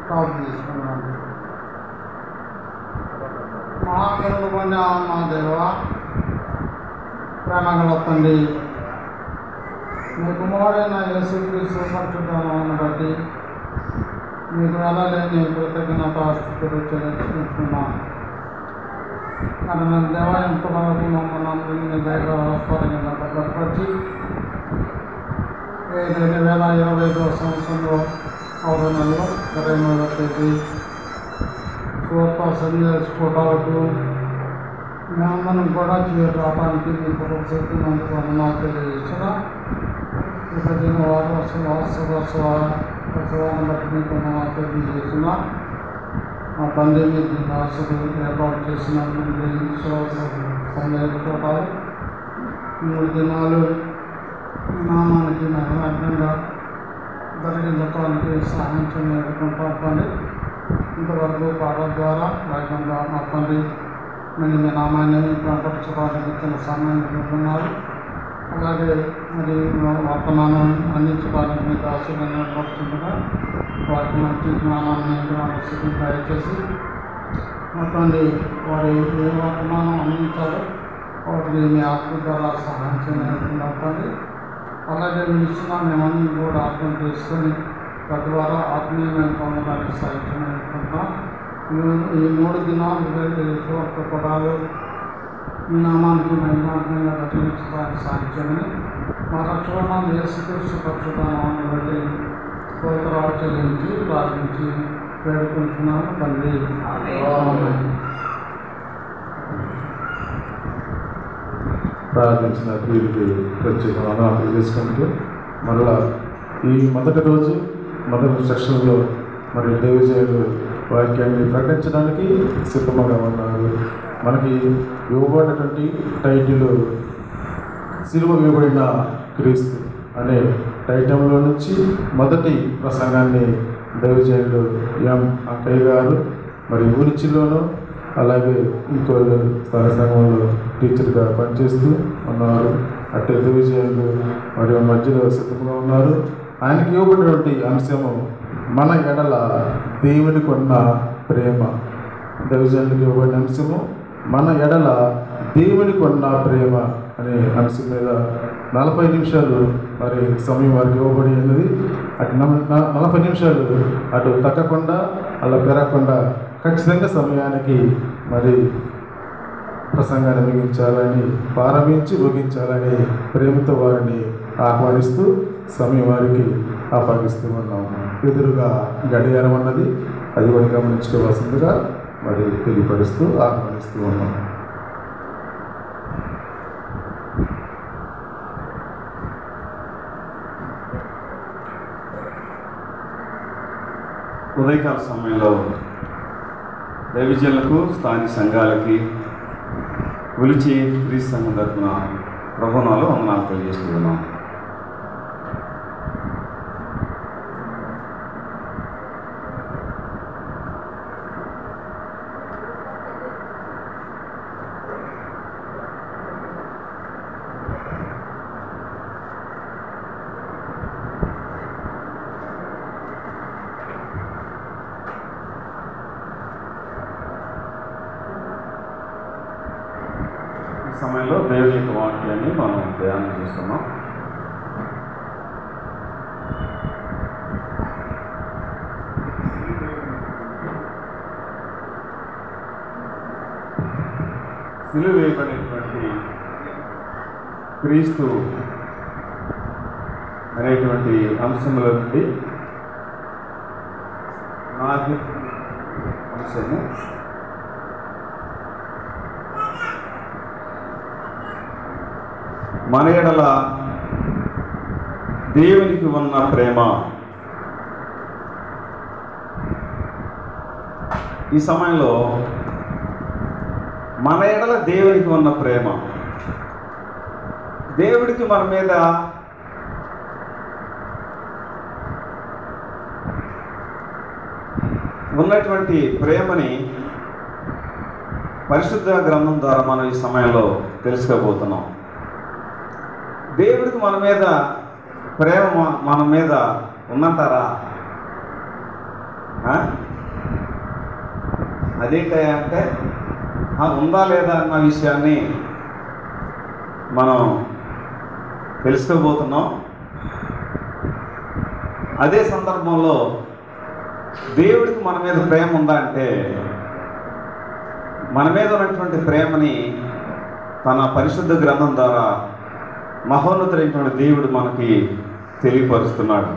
ప్రార్థన చేసుకున్నాను. మహాకరుణ పొందిన మా దేవ, ప్రేమగల తండ్రి, మీ కుమారుడైన యేసుక్రీస్తు పరిశుద్ధనామమును బట్టి మీకు వెళ్ళలేని కృతజ్ఞతాస్తుతులు చెల్లించుకుంటున్నాను. कारण देवा ఎంతవరకు మమ్మల్ని అందరినీ దైవ వ్యవస్థ భద్రపరిచి 2025 సంవత్సరంలో 6 నెలలు 23వ తేదీ స్వత సందేశపోవడానికి మేమందరం కూడా రావడానికి మీ కుటుంబ వందనాలు తెలియజేస్తున్నా. ఇక దీని వారోత్సవాన్ని బట్టి మీకు వందనాలు తెలియజేస్తున్నా. మా తండ్రి మీకు ఆశలు ఏర్పాటు చేసినటువంటి సందేశపోవటాలు 3 దినాలు నామానికి మహిమార్థంగా జరిగించడానికి సహాయం చేయకుంటుంటండి. ఇంతవరకు పాటల ద్వారా లేకుండా మా తండ్రి మరి మీ నామాన్ని ప్రకటించడానికి ఇచ్చిన సమయాన్ని ఉంటున్నారు. అలాగే మరి వర్తమానం అందించడానికి మీకు ఆశగా ఏర్పడుతుండగా వారికి మంచి జ్ఞానాన్ని స్థితి దయచేసి మా తండ్రి వారి ఏ వర్తమానం అందించాలో వాటిని మీ ఆత్మ ద్వారా సహాయం చేయకుంటుంటండి. అలాగే ఇచ్చిన మేమన్నీ కూడా అర్థం చేసుకొని తద్వారా ఆత్మీయమైన పొందడానికి సాధ్యం అనుకుంటున్నాం. ఈ 3 దినాలు పడాలు ఈ నామానికి మహిమార్థంగా రచించడానికి సాధ్యమని మా రక్షణ యేసుక్రీస్తు పరిశుద్ధనామమును బట్టి స్తోత్రాలు చెల్లించి ప్రార్థించి వేడుకుంటున్నాము తండ్రి. ప్రార్థించిన ప్రియుడికి ప్రత్యేక వందనాలు చేసుకుంటూ మరలా ఈ మొదటి రోజు మొదటి సెక్షన్లో మరి దేవజయులు వాక్యాన్ని ప్రకటించడానికి సిద్ధంగా ఉన్నారు. మనకి ఇవ్వబడినటువంటి టైటిల్ సిలువ వేయబడిన క్రీస్తు అనే టైటిల్లో నుంచి మొదటి ప్రసంగాన్ని దేవజయులు ఎం అక్కయ్య గారు మరి ఊరిచిలోను అలాగే ఇంకో స్థాన సంఘంలో టీచర్గా పనిచేస్తూ ఉన్నారు. అట్టే దేవజయులు మరియు మధ్యలో సిద్ధంగా ఉన్నారు. ఆయనకి ఇవ్వబడినటువంటి అంశము మన ఎడల దేవునికి ఉన్న ప్రేమ. దేవజనులకు ఇవ్వబడిన అంశము మన ఎడల దేవునికి ఉన్న ప్రేమ అనే అంశం మీద 40 నిమిషాలు మరి సమయం వారికి ఇవ్వబడి ఉన్నది. అటు 40 నిమిషాలు అటు తగ్గకుండా అలా పెరగకుండా ఖచ్చితంగా సమయానికి మరి ప్రసంగాన్ని ముగించాలని ప్రారంభించి ముగించాలని ప్రేమతో వారిని ఆహ్వానిస్తూ సమయం వారికి అప్పగిస్తూ ఉన్నాము. ఎదురుగా గడియారం అన్నది అది కూడా గమనించుకోవాల్సిందిగా మరి తెలియపరుస్తూ ఆహ్వానిస్తూ ఉన్నాము. ఉదయకాల సమయంలో దైవజనులకు స్థానిక సంఘాలకి పిలిచి క్రీస్తు సంఘం తరపున ప్రభునాలు వందనాలు తెలియజేస్తూ ఉన్నాం. సమయంలో దేవుని యొక్క వాక్యాన్ని మనం ధ్యానం చేస్తున్నాం. సిలువ వేయబడినటువంటి క్రీస్తు అనేటువంటి అంశంలో నుండి నాకు అంశము మన ఎడల దేవునికి ఉన్న ప్రేమ. ఈ సమయంలో మన ఎడల దేవునికి ఉన్న ప్రేమ, దేవుడికి మన మీద ఉన్నటువంటి ప్రేమని పరిశుద్ధ గ్రంథం ద్వారా మనం ఈ సమయంలో తెలుసుకోబోతున్నాం. దేవుడికి మన మీద ప్రేమ మన మీద ఉన్నంటారా? అదేంటంటే ఉందా లేదా అన్న విషయాన్ని మనం తెలుసుకోబోతున్నాం. అదే సందర్భంలో దేవుడికి మన మీద ప్రేమ ఉందా అంటే, మన మీద ఉన్నటువంటి ప్రేమని తన పరిశుద్ధ గ్రంథం ద్వారా మహోన్నతుడైనటువంటి దేవుడు మనకి తెలియపరుస్తున్నాడు.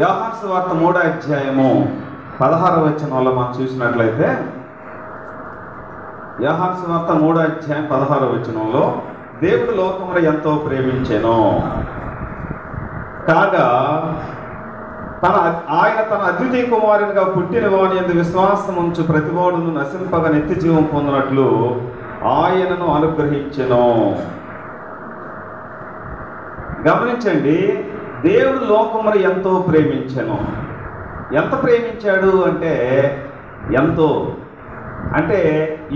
యోహాను సువార్త 3వ అధ్యాయము 16వ వచనంలో మనం చూసినట్లయితే, యోహాను సువార్త 3వ అధ్యాయం 16వ వచనంలో, దేవుడు లోకమును ఎంతో ప్రేమించెను కాగా ఆయన తన అద్వితీయ కుమారునిగా పుట్టిన వాని యందు విశ్వాసం ఉంచు ప్రతివాడును నశింపగా నిత్య జీవం పొందినట్లు ఆయనను అనుగ్రహించెను. గమనించండి, దేవుడు లోకమును ఎంతో ప్రేమించెను. ఎంత ప్రేమించాడు అంటే, ఎంతో అంటే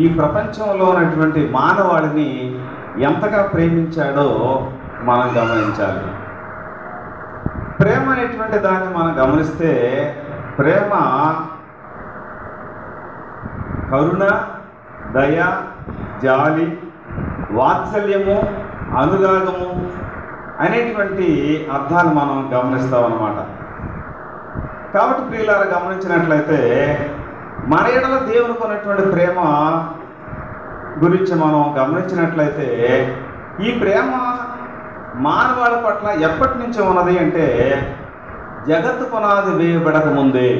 ఈ ప్రపంచంలో ఉన్నటువంటి మానవాళిని ఎంతగా ప్రేమించాడో మనం గమనించాలి. ప్రేమ అనేటువంటి దాన్ని మనం గమనిస్తే, ప్రేమ కరుణ, దయ, జాలి, వాత్సల్యము, అనురాగము అనేటువంటి అర్థాలు మనం గమనిస్తామన్నమాట. కాబట్టి ప్రియులారా, గమనించినట్లయితే మన ఎడల దేవునికి ఉన్నటువంటి ప్రేమ గురించి మనం గమనించినట్లయితే, ఈ ప్రేమ మానవాళి పట్ల ఎప్పటి నుంచి ఉన్నది అంటే, జగత్తు పునాది వేయబడక ముందే.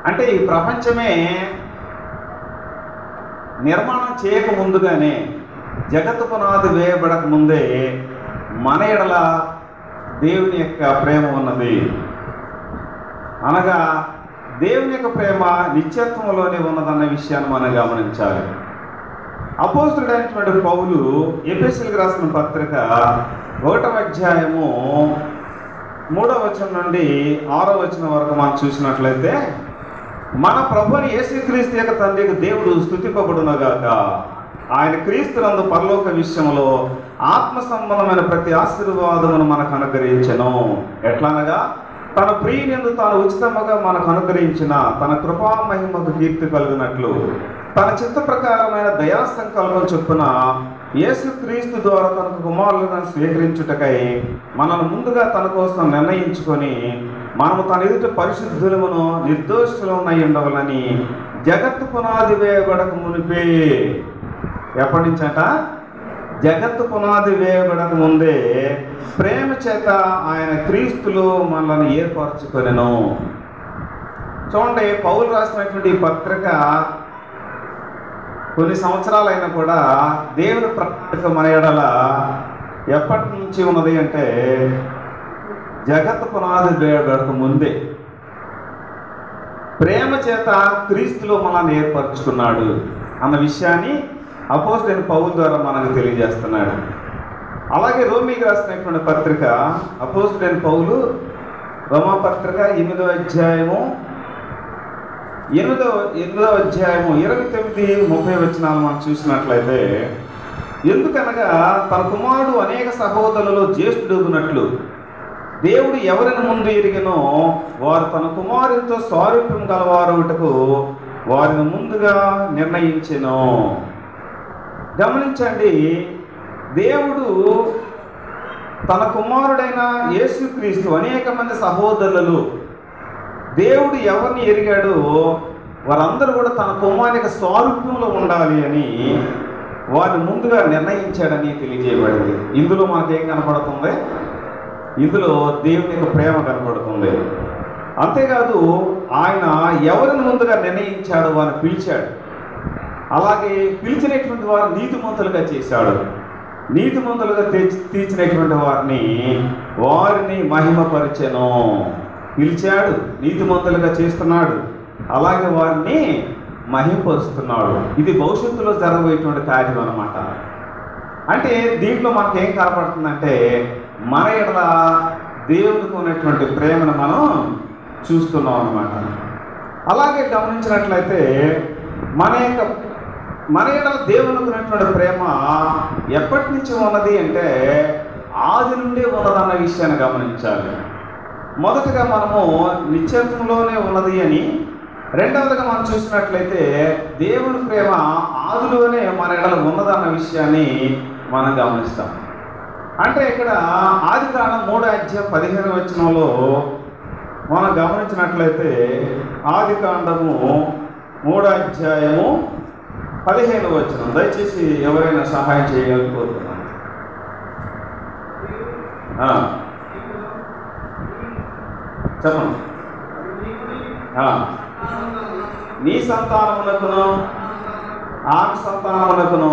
అంటే ఈ ప్రపంచమే నిర్మాణం చేయక ముందుగానే, జగత్తు పునాది వేయబడక ముందే మన ఎడల దేవుని యొక్క ప్రేమ ఉన్నది. అనగా దేవుని యొక్క ప్రేమ నిత్యత్వంలోనే ఉన్నదన్న విషయాన్ని మనం గమనించాలి. అపోస్తుడైనటువంటి పౌలు ఎఫెసీయులకు రాసిన పత్రిక 1వ అధ్యాయము 3వ వచనం నుండి 6వ వచనం వరకు మనం చూసినట్లయితే, మన ప్రభుని యేసుక్రీస్తు యొక్క తండ్రికి దేవుడు స్తుతింపబడునుగాక. ఆయన క్రీస్తునందు పరలోక విషయంలో ఆత్మ సంబంధమైన ప్రతి ఆశీర్వాదమును మనకు అనుగ్రహించెను. ఎట్లనగా తన ప్రియునియందు తాను ఉచితముగా మనకు అనుగ్రహించిన తన కృపా మహిమకు కీర్తి కలిగినట్లు తన చిత్త ప్రకారమైన దయా సంకల్పం చొప్పున యేసుక్రీస్తు ద్వారా తనకు కుమారులను స్వీకరించుటకై మనల్ని ముందుగా తన కోసం నిర్ణయించుకొని, మనము తన ఎదుట పరిశుద్ధులమును నిర్దోషులమై ఉండవలని జగత్తు పునాది వేయబడక మునిపే. ఎప్పటి నుంచట? జగత్తు పునాది వేయబడక ముందే ప్రేమ చేత ఆయన క్రీస్తులో మనల్ని ఏర్పరచుకొనెను. చూడండి, పౌలు రాసినటువంటి ఈ పత్రిక కొన్ని సంవత్సరాలైనా కూడా దేవుని ప్రణాళిక మన ఎడల ఎప్పటి నుంచి ఉన్నది అంటే, జగత్తు పునాది వేయబడక ముందే ప్రేమ చేత క్రీస్తులో మనల్ని ఏర్పరచుకున్నాడు అన్న విషయాన్ని అపోస్తలుడైన పౌలు ద్వారా మనకు తెలియజేస్తున్నాడు. అలాగే రోమీకి రాసినటువంటి పత్రిక అపోస్తలుడైన పౌలు రోమా పత్రిక 8వ అధ్యాయము 29-30 వచనాలు మనం చూసినట్లయితే, ఎందుకనగా తన కుమారుడు అనేక సహోదరులలో జ్యేష్ఠుడుగునట్లు దేవుడు ఎవరిని ముందు ఎరిగినో వారు తన కుమారునితో సారూప్యం గలవారుటకు వారిని ముందుగా నిర్ణయించెను. గమనించండి, దేవుడు తన కుమారుడైన యేసుక్రీస్తు అనేక మంది సహోదరులు, దేవుడు ఎవరిని ఎరిగాడో వారందరూ కూడా తన కుమారునికి స్వారూప్యంలో ఉండాలి అని వారిని ముందుగా నిర్ణయించాడని తెలియజేయబడింది. ఇందులో మనకేం కనపడుతుంది? ఇందులో దేవుని యొక్క ప్రేమ కనపడుతుంది. అంతేకాదు, ఆయన ఎవరిని ముందుగా నిర్ణయించాడో వారిని పిలిచాడు. అలాగే పిలిచినటువంటి వారిని నీతిమంతులుగా చేశాడు. నీతిమంతులుగా తీర్చినటువంటి వారిని మహిమపరిచెను. పిలిచాడు, నీతిమంతులుగా చేస్తున్నాడు, అలాగే వారిని మహిమపరుస్తున్నాడు. ఇది భవిష్యత్తులో జరగబోయేటువంటి కార్యం అన్నమాట. అంటే దీంట్లో మనకేం కనపడుతుందంటే, మన ఎడల దేవునికి ఉన్నటువంటి ప్రేమను మనం చూస్తున్నాం అన్నమాట. అలాగే గమనించినట్లయితే మన ఎడల దేవునికి ఉన్నటువంటి ప్రేమ ఎప్పటి నుంచి ఉన్నది అంటే, ఆది నుండి ఉన్నదన్న విషయాన్ని గమనించాలి. మొదటగా మనము నిత్యత్వంలోనే ఉన్నది అని, రెండవదిగా మనం చూసినట్లయితే దేవుని ప్రేమ ఆదిలోనే మన ఎడల ఉన్నదన్న విషయాన్ని మనం గమనిస్తాం. అంటే ఇక్కడ ఆదికాండం 3:15 మనం గమనించినట్లయితే ఆదికాండము 3:15 దయచేసి ఎవరైనా సహాయం చేయగలిగిపోతున్నాను. చెప్పండి. నీ సంతానమునకును ఆమె సంతానమునకును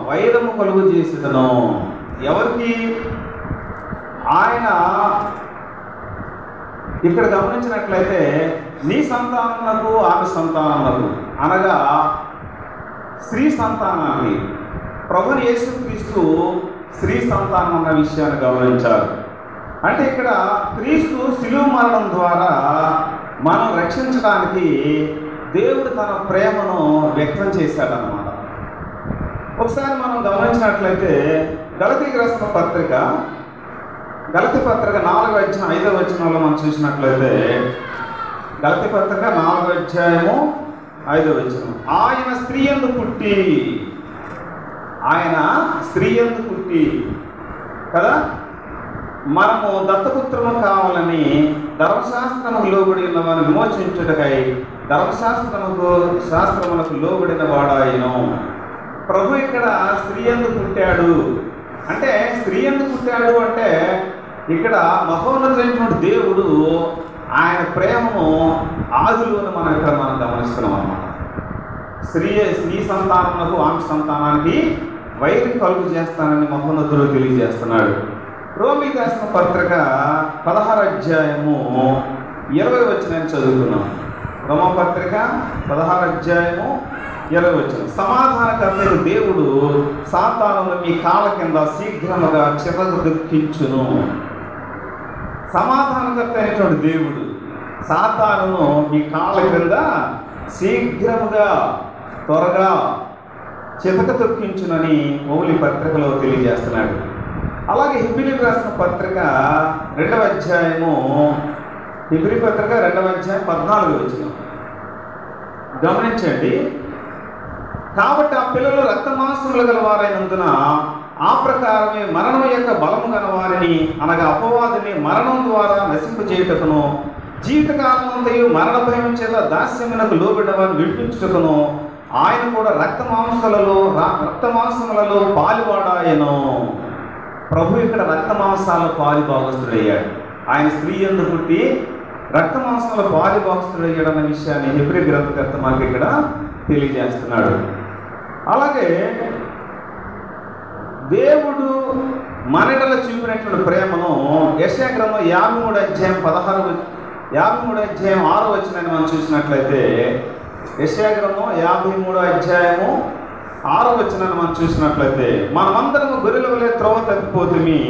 వైరము కలుగు చేసేదను. ఎవరికి? ఆయన ఇక్కడ గమనించినట్లయితే నీ సంతానమునకు ఆమె సంతానమునకు అనగా స్త్రీ సంతానాన్ని, ప్రభుని యేసుక్రీస్తు స్త్రీ సంతానం అన్న విషయాన్ని గమనించారు. అంటే ఇక్కడ క్రీస్తు శిలువ మరణం ద్వారా మనం రక్షించడానికి దేవుడు తన ప్రేమను వ్యక్తం చేశాడన్నమాట. ఒకసారి మనం గమనించినట్లయితే గలతీయులకు రాసిన పత్రిక 4:5 మనం చూసినట్లయితే గలతీ పత్రిక 4:5 ఆయన స్త్రీ యందు పుట్టి కదా మనము దత్తపుత్రము కావాలని ధర్మశాస్త్రముకు లోబడి ఉన్న వారిని విమోచించుటకై శాస్త్రములకు లోబడిన వాడాయను. ప్రభు ఇక్కడ స్త్రీ యందు పుట్టాడు అంటే, ఇక్కడ మహోన్నతమైనటువంటి దేవుడు ఆయన ప్రేమను ఆదిలోనే మనం గమనిస్తున్నాం అన్నమాట. స్త్రీ సంతానమునకు ఆమె సంతానానికి వైరం కలుగు చేస్తానని మహోన్నతుడు తెలియజేస్తున్నాడు. రోమీయులకు రాసిన పత్రిక 16:20 చదువుతున్నాం. రోమపత్రిక 16:20 సమాధానకర్తైన దేవుడు సాతానును మీ కాళ్ళ కింద శీఘ్రముగా చితగొట్టించును. సమాధానకర్త అయినటువంటి దేవుడు సాతానును మీ కాళ్ళ కింద శీఘ్రముగా త్వరగా చితక తొక్కించునని పౌలు పత్రికలో తెలియజేస్తున్నాడు. అలాగే హెబ్రీయులకు రాసిన పత్రిక 2:14 గమనించండి. కాబట్టి ఆ పిల్లలు రక్తమాంసములు గల వారైనందున ఆ ప్రకారమే మరణం యొక్క బలము గల వారిని అనగా అపవాదిని మరణం ద్వారా నశింపజేయుటకును జీవితకాలమంతయు మరణ భయం చేత దాస్యమునకు లోబడిన వారిని విడిపించుటకును ఆయన కూడా రక్తమాంసములలో పాలువాడాయను. ప్రభు ఇక్కడ రక్తమాంసాల పాలుభాగస్తుడయ్యాడు. ఆయన స్త్రీ యందు పుట్టి రక్తమాంసాల పాలుభాగస్తుడయ్యాడన్న విషయాన్ని హెబ్రీ గ్రంథకర్త మనకి ఇక్కడ తెలియజేస్తున్నాడు. అలాగే దేవుడు మనెడల చూపినటువంటి ప్రేమను యెషయా గ్రంథం 53:6 మనం చూసినట్లయితే, యెషయా గ్రంథం 53:6 మనం చూసినట్లయితే, మనమందరము గొర్రెల వలె త్రోవ తప్పిపోతుమి,